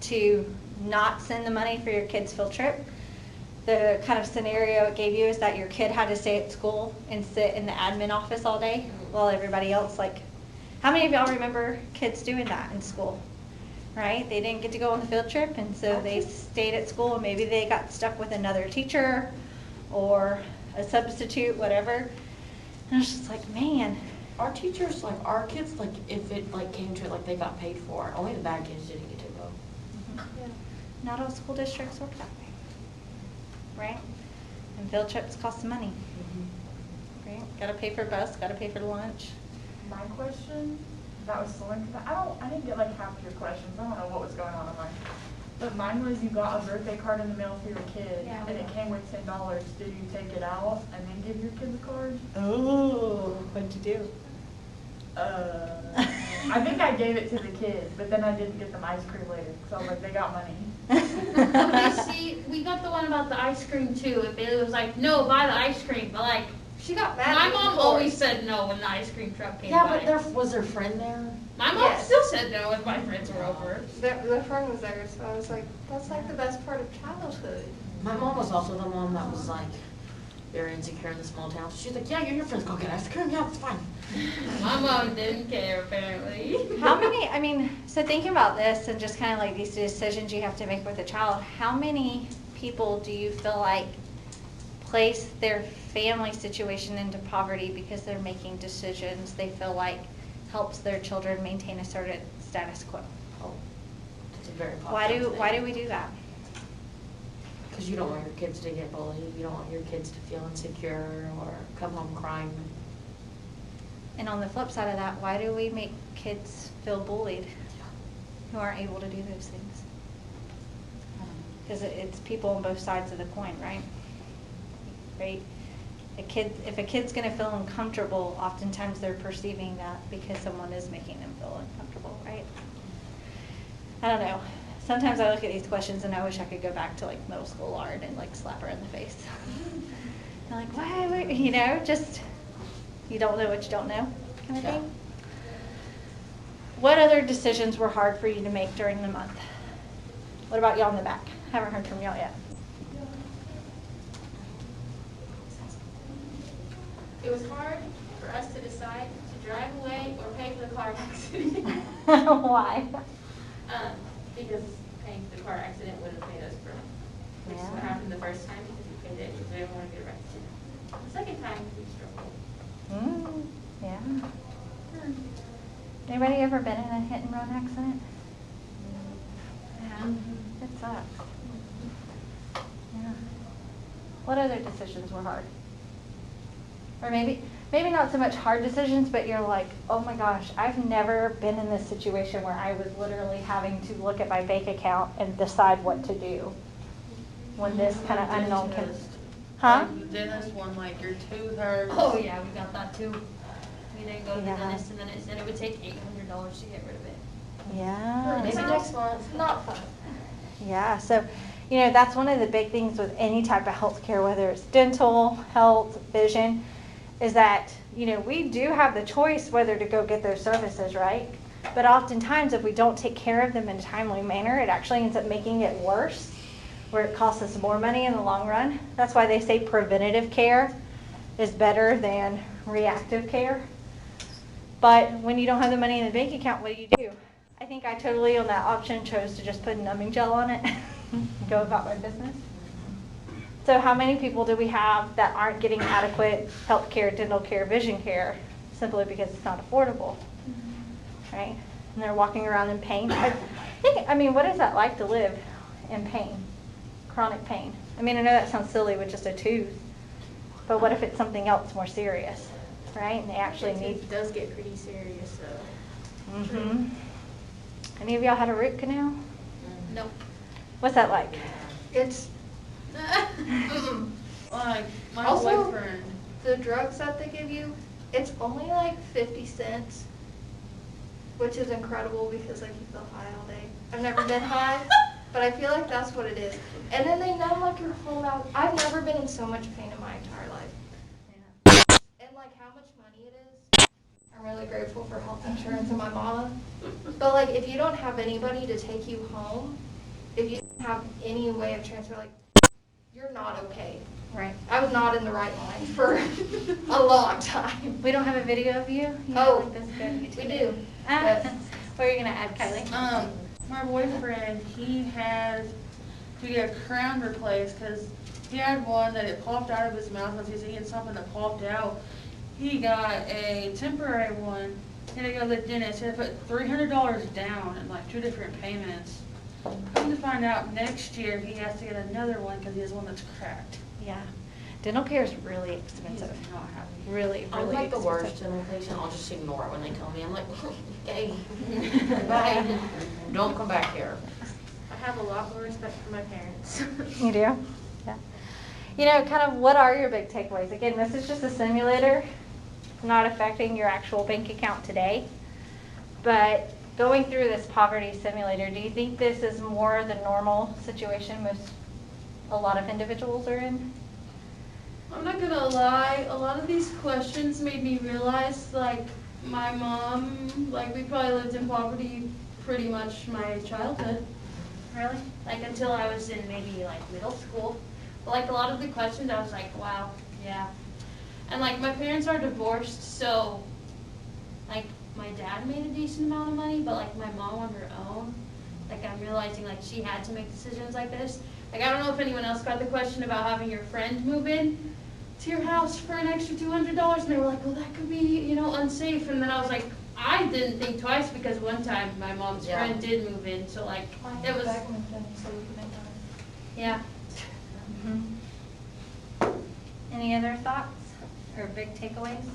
to not send the money for your kid's field trip, the kind of scenario it gave you is that your kid had to stay at school and sit in the admin office all day while everybody else, like, how many of y'all remember kids doing that in school, right? They didn't get to go on the field trip, and so they stayed at school, and maybe they got stuck with another teacher or a substitute, whatever. And it's just like, man. Our teachers, like our kids, like if it like came to it, like they got paid for it. Only the bad kids didn't get to go. Yeah. Not all school districts work that way, right? And field trips cost money, right? Got to pay for bus, got to pay for lunch. My question, that was so interesting. I didn't get like half your questions. I don't know what was going on in mine. But mine was you got a birthday card in the mail for your kid, Yeah. and it came with $10. Did you take it out and then give your kid the card? Oh, what'd you do? I think I gave it to the kid, but then I didn't get them ice cream later. So I was like, they got money. Okay, see, we got the one about the ice cream too. If Bailey was like, no, buy the ice cream, but like, She got mad. my at me mom before. always said no when the ice cream truck came Yeah, by. but was their friend there? My mom Yes. still said no if my friends were over. The friend was there, so I was like, that's like the best part of childhood. My mom was also the mom that was like very insecure in the small town. She's like, yeah, your friends go get ice cream. Yeah, it's fine. My mom didn't care apparently. How many, I mean, so thinking about this and just kind of like these decisions you have to make with a child, how many people do you feel like place their family situation into poverty because they're making decisions they feel like helps their children maintain a certain status quo? Oh, it's a very Why popular do we do that? Because you don't want your kids to get bullied. You don't want your kids to feel insecure or come home crying. And on the flip side of that, why do we make kids feel bullied who aren't able to do those things? Because it's people on both sides of the coin, right? Right? If a kid's going to feel uncomfortable, oftentimes they're perceiving that because someone is making them feel uncomfortable, right? I don't know. Sometimes I look at these questions and I wish I could go back to like middle school art and like slap her in the face. I'm like, why, you know, just, you don't know what you don't know kind of Yeah. thing. What other decisions were hard for you to make during the month? What about y'all in the back? Haven't heard from y'all yet. It was hard for us to decide to drive away or pay for the car accident. Why? Because paying for the car accident would have made us broke. Which is what Yeah. happened the first time because we paid it because we didn't want to get arrested. The second time, we struggled. Yeah. Anybody ever been in a hit and run accident? Yeah. It sucks. Yeah. What other decisions were hard? Or maybe not so much hard decisions, but you're like, oh my gosh, I've never been in this situation where I was literally having to look at my bank account and decide what to do when this kind of unknown can. Huh? Like the dentist one, like your tooth hurts. Oh yeah, we got that too. We didn't go to the Yeah. dentist, and then it said it would take $800 to get rid of it. Yeah. Maybe next month. Not fun. Yeah, so, that's one of the big things with any type of healthcare, whether it's dental, health, vision, is that, we do have the choice whether to go get those services, right? But oftentimes, if we don't take care of them in a timely manner, it actually ends up making it worse, where it costs us more money in the long run. That's why they say preventative care is better than reactive care. But when you don't have the money in the bank account, what do? I think I totally, on that option, chose to just put numbing gel on it and go about my business. So how many people do we have that aren't getting adequate health care, dental care, vision care, simply because it's not affordable, right? And they're walking around in pain. What is that like to live in pain, chronic pain? I know that sounds silly with just a tooth, but what if it's something else more serious, right? And they actually need. It does get pretty serious, so. Mm-hmm. Any of y'all had a root canal? Nope. What's that like? It's Like, my Also- boyfriend, the drugs that they give you, it's only like 50 cents, which is incredible because like you feel high all day. I've never been high, but I feel like that's what it is. And then they numb like your whole mouth. I've never been in so much pain in my entire life. And like how much money it is, I'm really grateful for health insurance and my mama. But like if you don't have anybody to take you home, if you don't have any way of transfer, like you're not okay. Right. I was not in the right mind for a long time. We don't have a video of you? Oh, Like this good? We do. What are you gonna add, Kylie? my boyfriend, he has to get a crown replaced because he had one that it popped out of his mouth once he was eating something that popped out. He got a temporary one. He had to go to the dentist. He had to put $300 down in like 2 different payments. Come to find out, next year he has to get another one because he has one that's cracked. Yeah. Dental care is really He's expensive. not happy. Really, I'm really like the worst expensive. dental patient, I'll just ignore it when they tell me, I'm like, okay, bye, don't come back here. I have a lot more respect for my parents. You do? Yeah. Kind of what are your big takeaways? Again, this is just a simulator. It's not affecting your actual bank account today. But going through this poverty simulator, do you think this is more the normal situation a lot of individuals are in? I'm not gonna lie, a lot of these questions made me realize, like, my mom, like, we probably lived in poverty pretty much my childhood. Really? Like until I was in maybe like middle school. But like a lot of the questions I was like, wow, yeah. And like my parents are divorced, so like my dad made a decent amount of money, but like my mom on her own, like I'm realizing like she had to make decisions like this. Like I don't know if anyone else got the question about having your friend move in to your house for an extra $200, and they were like, well, that could be, unsafe. And then I was like, I didn't think twice because one time my mom's Yeah. friend did move in, so like it was, yeah. Any other thoughts or big takeaways?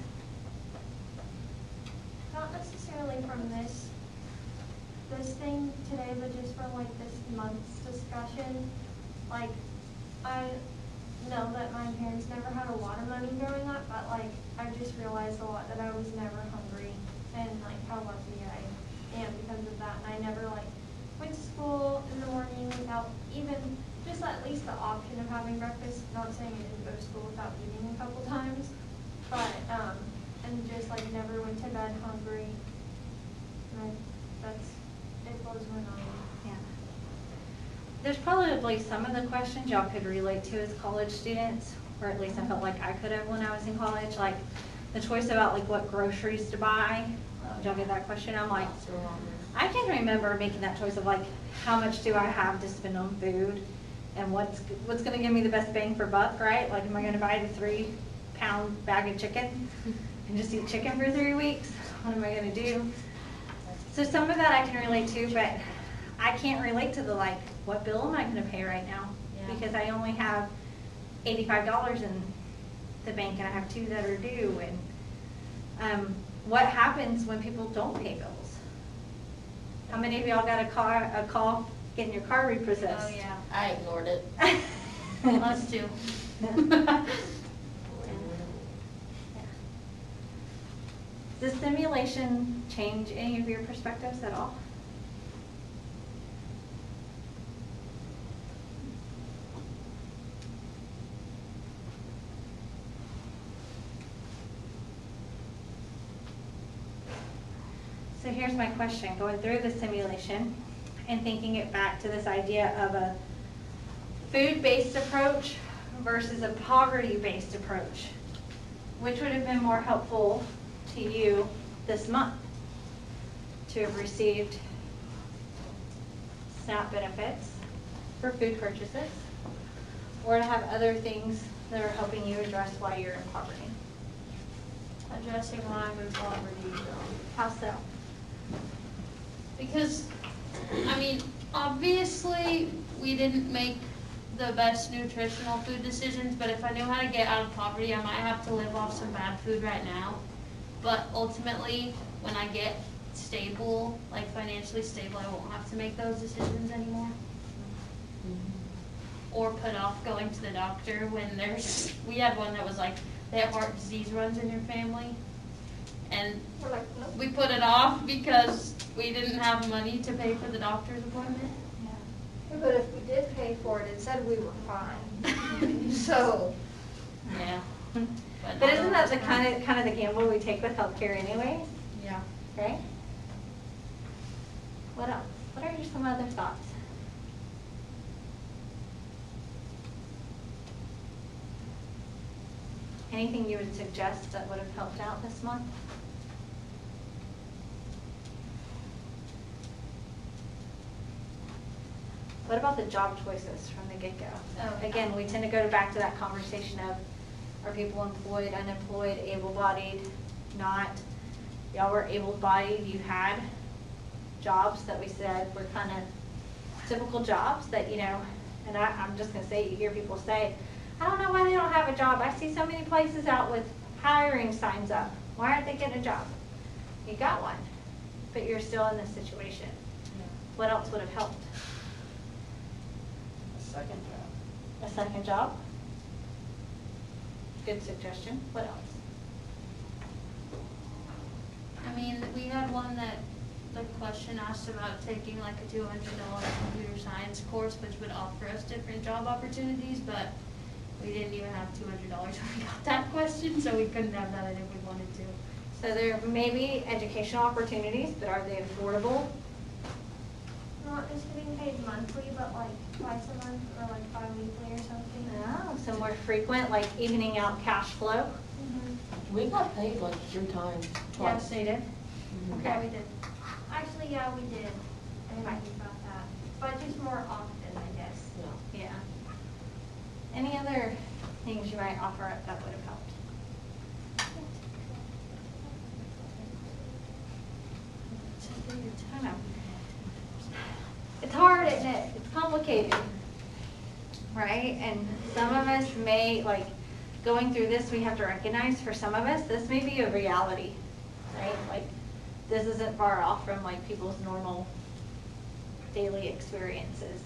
Not necessarily from this thing today, but just from like this month's discussion. Like, I know that my parents never had a lot of money growing up, but like, I just realized a lot that I was never hungry and like how lucky I am because of that. And I never like went to school in the morning without even just at least the option of having breakfast. Not saying I didn't go to school without eating a couple times, but and just like never went to bed hungry. And it blows my mind. Yeah. There's probably some of the questions y'all could relate to as college students, or at least I felt like I could have when I was in college, like the choice about like what groceries to buy. Did y'all get that question? I'm like, I can remember making that choice of like, how much do I have to spend on food, and what's going to give me the best bang for buck, right? Like, am I going to buy the 3-pound bag of chicken and just eat chicken for 3 weeks? What am I going to do? So some of that I can relate to, but I can't relate to the like, what bill am I going to pay right now? Yeah. Because I only have $85 in the bank, and I have 2 that are due. And what happens when people don't pay bills? How many of y'all got a call getting your car repossessed? Oh, yeah. I ignored it. Us too. Does simulation change any of your perspectives at all? So here's my question, going through the simulation and thinking it back to this idea of a food-based approach versus a poverty-based approach. Which would have been more helpful to you this month? To have received SNAP benefits for food purchases, or to have other things that are helping you address why you're in poverty? Addressing why I'm in poverty. How so? Because, I mean, obviously, we didn't make the best nutritional food decisions, but if I knew how to get out of poverty, I might have to live off some bad food right now. But ultimately, when I get stable, like financially stable, I won't have to make those decisions anymore. Or put off going to the doctor when we had one that was like, they have heart disease runs in your family. And We're like, nope. we put it off because we didn't have money to pay for the doctor's appointment. But if we did pay for it, it said we were fine. So, Yeah. But isn't that the kind of the gamble we take with healthcare anyway, Yeah. right? What else? What are some other thoughts? Anything you would suggest that would have helped out this month? What about the job choices from the get-go? Oh. Again, we tend to go back to that conversation of, are people employed, unemployed, able-bodied, not? Y'all were able-bodied, you had jobs that we said were kind of typical jobs that, you know, and I'm just gonna say, you hear people say, I don't know why they don't have a job. I see so many places out with hiring signs up. Why aren't they getting a job? You got one, but you're still in this situation. What else would have helped? A second job. A second job? Good suggestion. What else? I mean, we had one that the question asked about taking like a $200 computer science course, which would offer us different job opportunities, but we didn't even have $200 when we got that question, so we couldn't have that if we wanted to. So there may be educational opportunities, but are they affordable? Not just getting paid monthly, but like twice a month or like bi-weekly or something. No, some more frequent, like evening out cash flow. We got paid like 3 times, Yes, twice. they did. Yeah, we did. Actually, yeah, we did. I didn't think about that. But just more often, I guess. Yeah. Yeah. Any other things you might offer up that would have helped? I know. It's hard, isn't it? It's complicated, right? And some of us may, like, going through this, we have to recognize for some of us, this may be a reality, right? Like, this isn't far off from like people's normal daily experiences.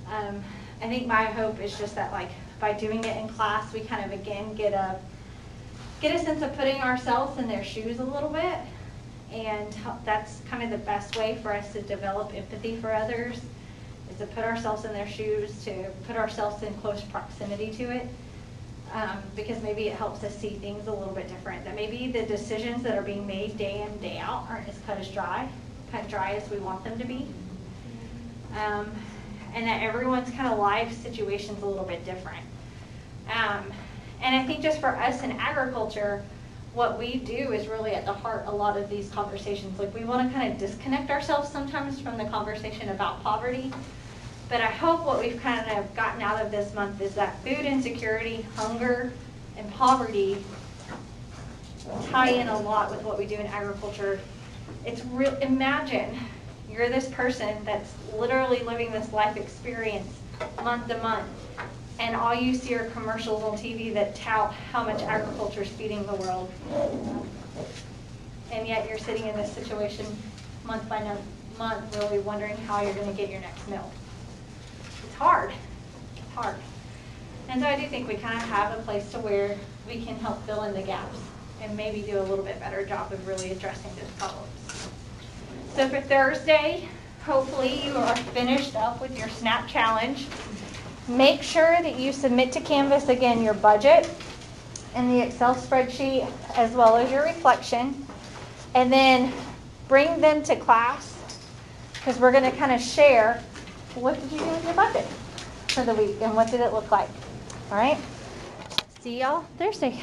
I think my hope is just that, like, by doing it in class, we kind of again get a sense of putting ourselves in their shoes a little bit, and that's kind of the best way for us to develop empathy for others, is to put ourselves in their shoes, to put ourselves in close proximity to it, because maybe it helps us see things a little bit different. That maybe the decisions that are being made day in, day out aren't as cut dry as we want them to be. And that everyone's kind of life situation's a little bit different. And I think just for us in agriculture, what we do is really at the heart a lot of these conversations. Like, we want to kind of disconnect ourselves sometimes from the conversation about poverty. But I hope what we've kind of gotten out of this month is that food insecurity, hunger, and poverty tie in a lot with what we do in agriculture. It's real. Imagine you're this person that's literally living this life experience month to month, and all you see are commercials on TV that tout how much agriculture is feeding the world. And yet you're sitting in this situation month by month, really wondering how you're going to get your next meal. It's hard. It's hard. And so I do think we kind of have a place to where we can help fill in the gaps and maybe do a little bit better job of really addressing those problems. So for Thursday, hopefully you are finished up with your SNAP challenge. Make sure that you submit to Canvas again your budget and the Excel spreadsheet as well as your reflection. And then bring them to class because we're going to kind of share what did you do with your budget for the week and what did it look like. All right? See y'all Thursday.